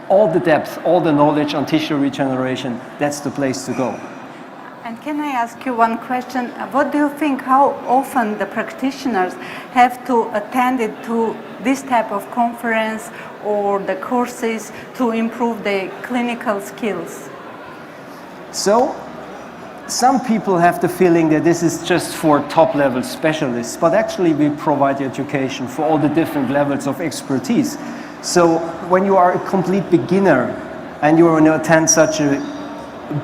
all the depth, all the knowledge on tissue regeneration, that's the place to go. And can I ask you one question? What do you think, how often the practitioners have to attend it to this type of conference or the courses to improve their clinical skills? So, some people have the feeling that this is just for top-level specialists, but actually we provide education for all the different levels of expertise. So, when you are a complete beginner and you want to attend such a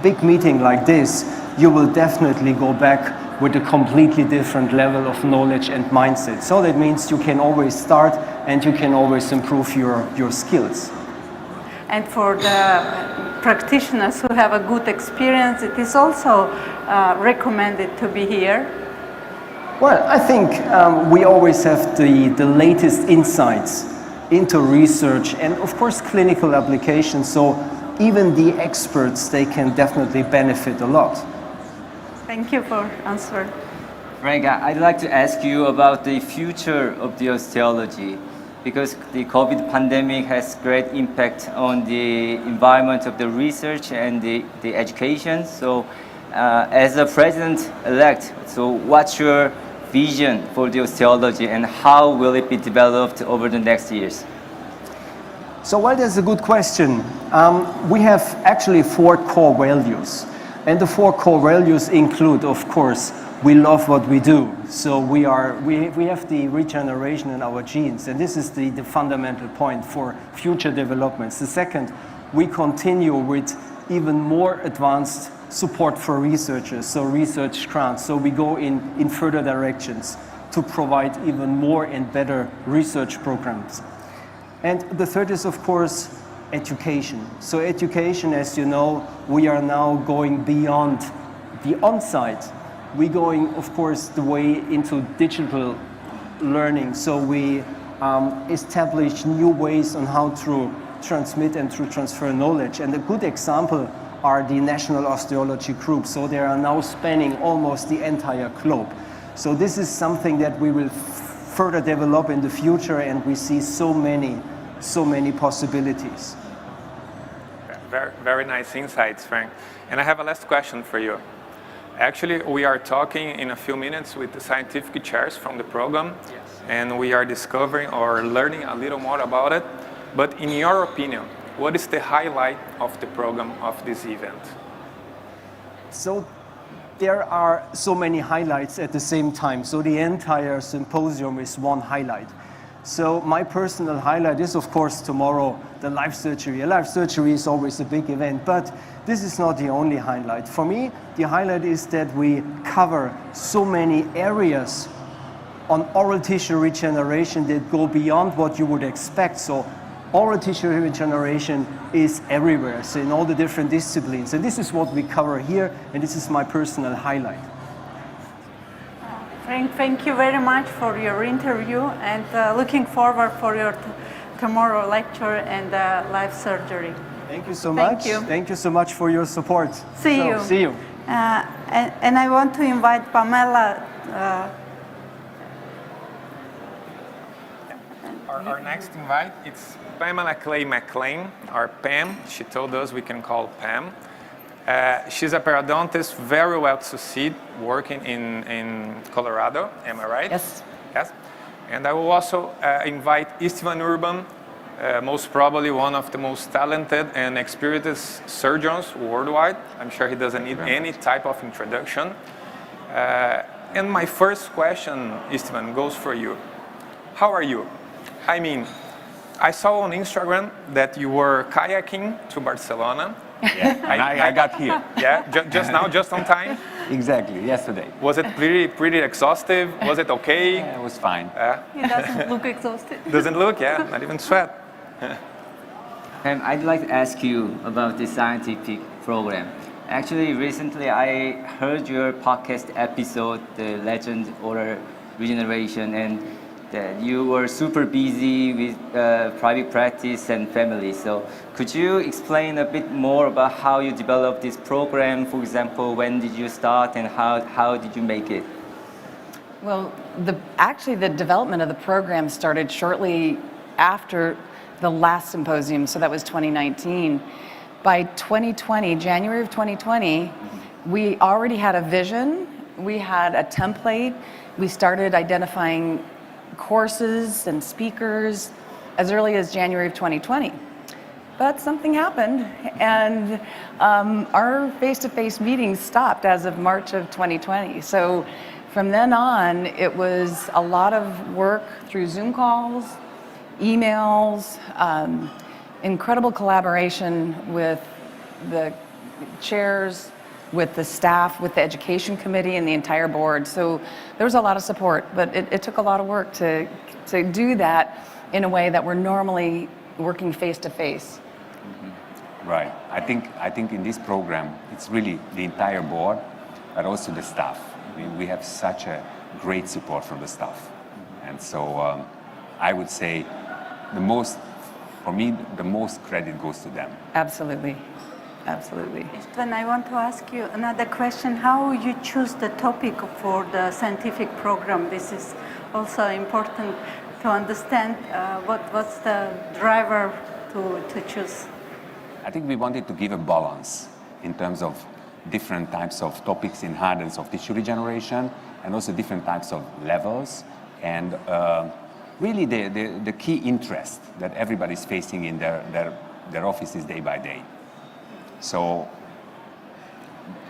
big meeting like this, you will definitely go back with a completely different level of knowledge and mindset. So that means you can always start and you can always improve your skills. And for the practitioners who have a good experience, it is also recommended to be here. Well, I think we always have the latest insights into research and of course clinical applications. So even the experts, they can definitely benefit a lot. Thank you for answering. Frank, I'd like to ask you about the future of the osteology, because the COVID pandemic has great impact on the environment of the research and the education. So as a president-elect, so what's your vision for the osteology and how will it be developed over the next years? So, well, that's a good question. We have actually 4 core values. And the 4 core values include, of course, we love what we do. So we have the regeneration in our genes, and this is the fundamental point for future developments. The second, we continue with even more advanced support for researchers, so research grants. So we go in further directions to provide even more and better research programs. And the third is, of course, education. So education, as you know, we are now going beyond the on-site. We're going, of course, the way into digital learning. So we establish new ways on how to transmit and to transfer knowledge. And a good example are the National Osteology groups. So they are now spanning almost the entire globe. So this is something that we will further develop in the future, and we see so many possibilities. Very, very nice insights, Frank. And I have a last question for you. Actually, we are talking in a few minutes with the scientific chairs from the program, yes, and we are discovering or learning a little more about it. But in your opinion, what is the highlight of the program of this event? So there are so many highlights at the same time. So the entire symposium is one highlight. So my personal highlight is, of course, tomorrow, the live surgery. A live surgery is always a big event, but this is not the only highlight. For me, the highlight is that we cover so many areas on oral tissue regeneration that go beyond what you would expect. So oral tissue regeneration is everywhere, so in all the different disciplines. And this is what we cover here, and this is my personal highlight. Frank, thank you very much for your interview, and looking forward for your tomorrow lecture and live surgery. Thank you so much. Thank you so much for your support. See you. And I want to invite Pamela. Our next invite, it's Pamela K. McClain, or Pam. She told us we can call Pam. She's a periodontist, very well succeeded, working in Colorado. Am I right? Yes. Yes. And I will also invite Istvan Urban, most probably one of the most talented and experienced surgeons worldwide. I'm sure he doesn't need any type of introduction. And my first question, Istvan, goes for you. How are you? I mean, I saw on Instagram that you were kayaking to Barcelona. Yeah, I got here. Yeah, just now, just on time? Exactly, yesterday. Was it pretty exhaustive? Was it okay? Yeah, it was fine. He doesn't look exhausted. Doesn't look, yeah, not even sweat. I'd like to ask you about the scientific program. Actually, recently I heard your podcast episode, The Legend Oral Regeneration, and that you were super busy with private practice and family. So could you explain a bit more about how you developed this program? For example, when did you start and how did you make it? Well, actually the development of the program started shortly after the last symposium, so that was 2019. By 2020, January of 2020, we already had a vision, we had a template, we started identifying courses and speakers as early as January of 2020. But something happened, and our face-to-face meetings stopped as of March of 2020. So from then on, it was a lot of work through Zoom calls, emails, incredible collaboration with the chairs, with the staff, with the education committee and the entire board. So there was a lot of support, but it took a lot of work to do that in a way that we're normally working face to face. Right. I think in this program, it's really the entire board, but also the staff. I mean, we have such a great support from the staff. And so I would say for me, the most credit goes to them. Absolutely. Absolutely. Istvan, I want to ask you another question. How you choose the topic for the scientific program? This is also important to understand what's the driver to choose. I think we wanted to give a balance in terms of different types of topics in hard and soft tissue regeneration, and also different types of levels, and really the key interest that everybody's facing in their offices day by day. So,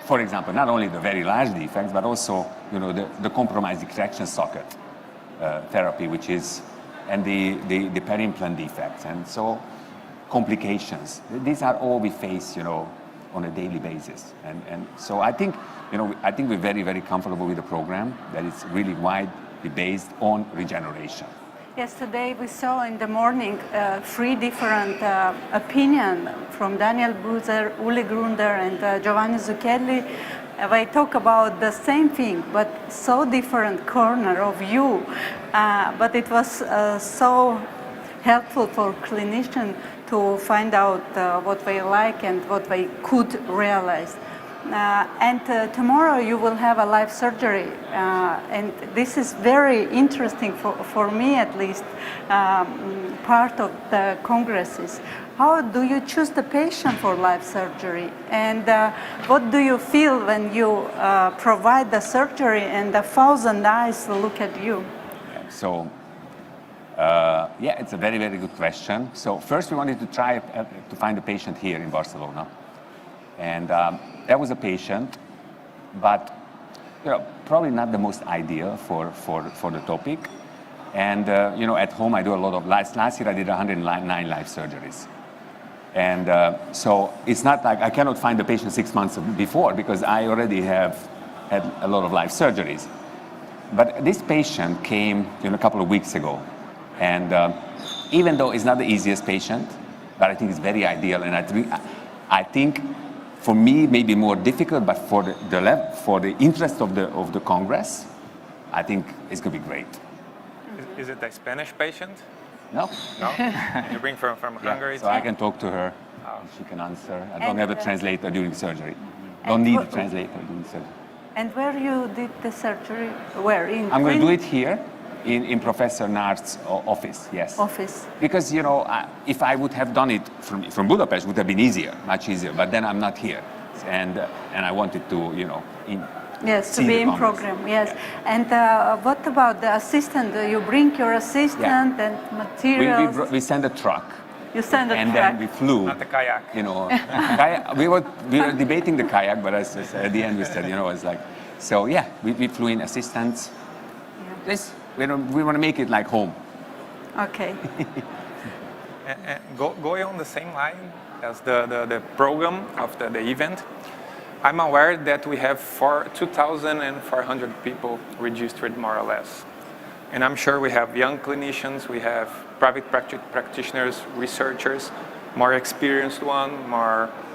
for example, not only the very large defects, but also, you know, the compromised extraction socket therapy, which is, and the peri-implant defects, and so complications. These are all we face, you know, on a daily basis. And so I think, you know, I think we're very, very comfortable with the program, that it's really widely based on regeneration. Yes, today we saw in the morning 3 different opinions from Daniel Buzer, Uli Grunder, and Giovanni Zucchelli. They talk about the same thing, but so different corner of view. But it was so helpful for clinicians to find out what they like and what they could realize. And tomorrow you will have a live surgery, and this is very interesting for me at least, part of the congresses. How do you choose the patient for live surgery, and what do you feel when you provide the surgery and 1,000 eyes look at you? So, yeah, it's a very, very good question. So first we wanted to try to find a patient here in Barcelona. And that was a patient, but you know, probably not the most ideal for the topic. And you know, at home I do a lot of last year I did 109 live surgeries. And so it's not like I cannot find the patient 6 months before, because I already have had a lot of live surgeries. But this patient came, you know, a couple of weeks ago. And even though it's not the easiest patient, but I think it's very ideal. And I think for me, maybe more difficult, but for the interest of the Congress, I think it's going to be great. Is it a Spanish patient? No. No? You bring from Hungary? Yeah, so I can talk to her, and she can answer. I don't have a translator during surgery. And Don't need a translator during surgery. And where you did the surgery? Where? I'm going to do it here, in Professor Nart's office, yes. Office. Because, you know, if I would have done it from Budapest, it would have been easier, much easier. But then I'm not here. And I wanted to, you know, yes, to be in program, yes. Yeah. And what about the assistant? You bring your assistant and materials? We send a truck. You send a truck? And then we flew. Not a kayak. You know, we were debating the kayak, but at the end we said, you know, it's like, so yeah, we flew in assistants. Yeah. We want to make it like home. Okay. And going on the same line as the program of the event, I'm aware that we have 2,400 people registered, more or less. And I'm sure we have young clinicians, we have private practitioners, researchers, more experienced one,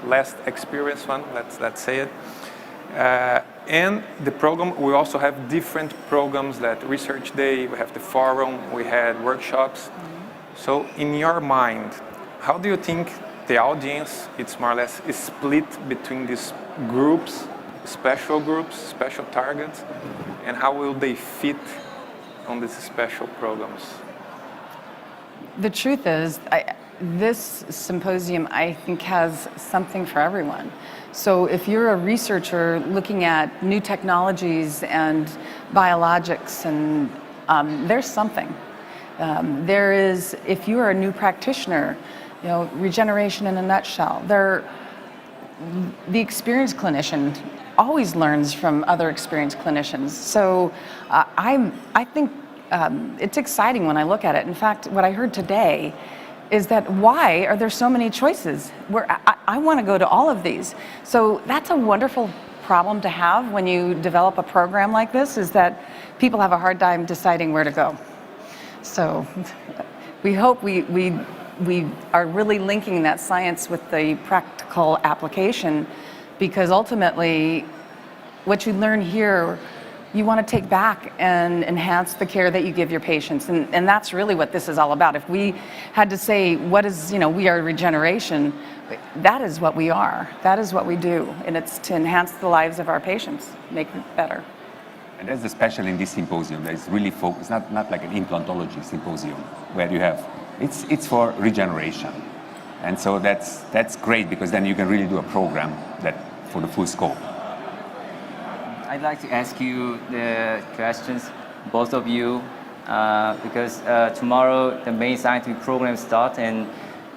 less experienced one, let's say it. And the program, we also have different programs, that research day, we have the forum, we had workshops. Mm-hmm. So in your mind, how do you think the audience, it's more or less is split between these groups, special targets, and how will they fit on these special programs? The truth is, this symposium, I think, has something for everyone. So if you're a researcher looking at new technologies and biologics, and there's something. There is, if you are a new practitioner, you know, regeneration in a nutshell. The experienced clinician always learns from other experienced clinicians. So I think it's exciting when I look at it. In fact, what I heard today is that why are there so many choices? Where I want to go to all of these. So that's a wonderful problem to have when you develop a program like this, is that people have a hard time deciding where to go. So we hope we are really linking that science with the practical application, because ultimately what you learn here, you want to take back and enhance the care that you give your patients. And that's really what this is all about. If we had to say, what is, you know, we are regeneration, that is what we are. That is what we do. And it's to enhance the lives of our patients, make them better. And that's the special in this symposium. That is really focused, not like an implantology symposium, where you have, it's for regeneration. And so that's great, because then you can really do a program that for the full scope. I'd like to ask you the questions, both of you, because tomorrow the main scientific program starts, and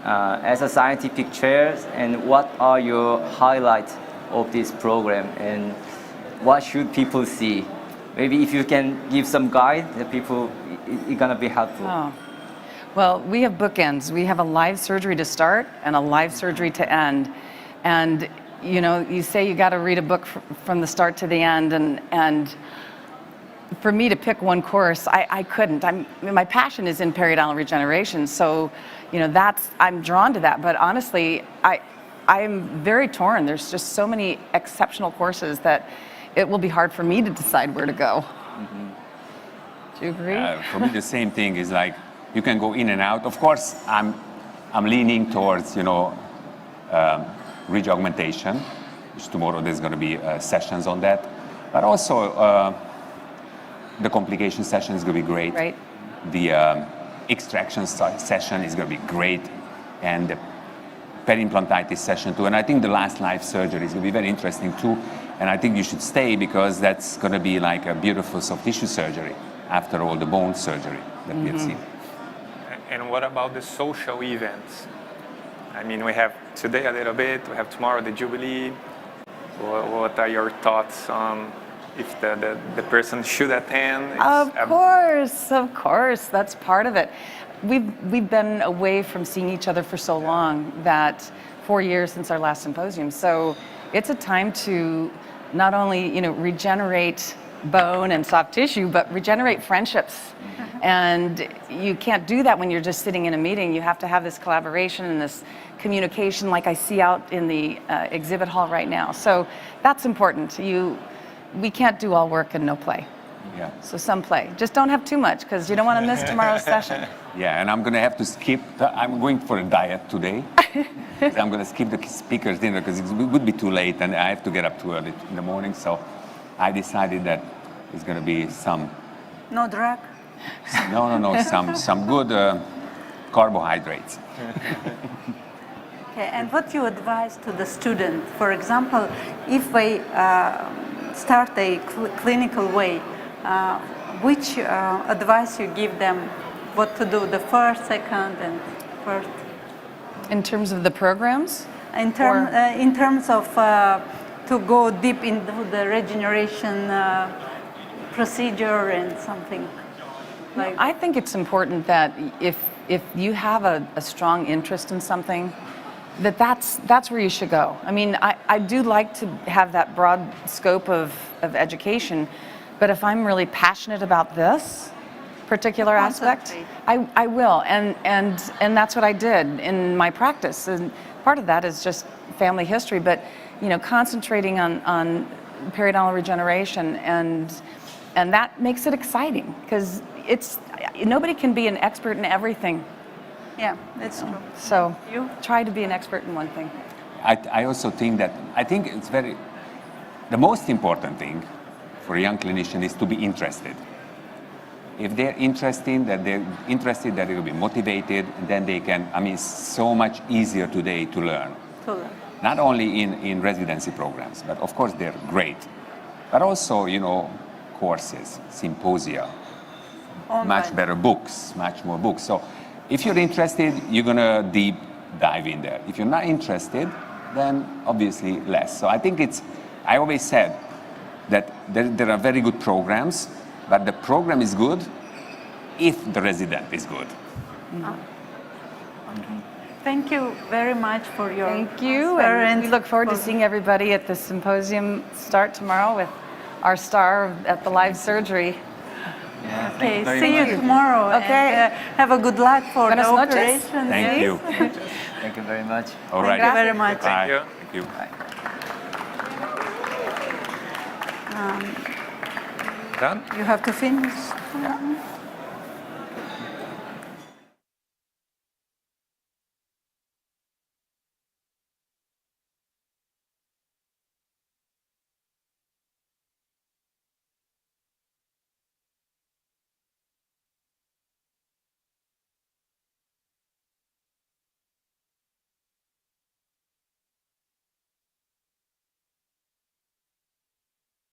as a scientific chair, and what are your highlights of this program, and what should people see? Maybe if you can give some guide, the people, it's gonna be helpful. Oh. Well, we have bookends. We have a live surgery to start and a live surgery to end. And you know, you say you got to read a book from the start to the end, and for me to pick one course, I couldn't. My passion is in periodontal regeneration, so you know, I'm drawn to that. But honestly, I'm very torn. There's just so many exceptional courses that it will be hard for me to decide where to go. Mm-hmm. Do you agree? For me, the same thing is like, you can go in and out. Of course, I'm leaning towards, you know, ridge augmentation, which tomorrow there's going to be sessions on that. But also, the complication session is going to be great. Right. The extraction session is going to be great. And the peri-implantitis session too. And I think the last live surgery is going to be very interesting too. And I think you should stay, because that's going to be like a beautiful soft tissue surgery after all the bone surgery that we have seen. And what about the social events? I mean, we have today a little bit, we have tomorrow the Jubilee. What are your thoughts on if the person should attend? Of course, that's part of it. We've been away from seeing each other for so long, that 4 years since our last symposium. So it's a time to not only, you know, regenerate bone and soft tissue, but regenerate friendships. And you can't do that when you're just sitting in a meeting. You have to have this collaboration and this communication, like I see out in the exhibit hall right now. So that's important. We can't do all work and no play. Yeah. So some play. Just don't have too much, because you don't want to miss tomorrow's session. Yeah, and I'm going to have to skip. I'm going for a diet today. I'm going to skip the speaker's dinner because it would be too late, and I have to get up too early in the morning. So I decided that it's going to be some. No drug? No. Some good carbohydrates. Okay, and what you advise to the student? For example, if they start a clinical way, which advice you give them? What to do, the first, second, and first? In terms of the programs? In terms of to go deep into the regeneration procedure and something like. I think it's important that if you have a strong interest in something, that's where you should go. I mean, I do like to have that broad scope of education, but if I'm really passionate about this particular aspect, I will, and that's what I did in my practice. And part of that is just family history, but you know, concentrating on periodontal regeneration, and that makes it exciting, because nobody can be an expert in everything. Yeah, that's true. So you try to be an expert in one thing. I also think it's the most important thing for a young clinician is to be interested. If they're interested, that they will be motivated, and then they can, I mean, it's so much easier today to learn. Not only in residency programs, but of course they're great. But also, you know, courses, symposia, much better books, much more books. So if you're interested, you're gonna deep dive in there. If you're not interested, then obviously less. So I think I always said that there are very good programs, but the program is good if the resident is good. Okay. Thank you very much for your Thank you, answer, and we look forward to seeing everybody at the symposium start tomorrow with our star at the live surgery. Yeah, thank Okay, you very see much. you tomorrow. Okay. And, have a good luck for Buenas the noches. operation. Thank you. Thank you very much. All right. Thank you very much. Bye. you. Thank you. Done? You have to finish.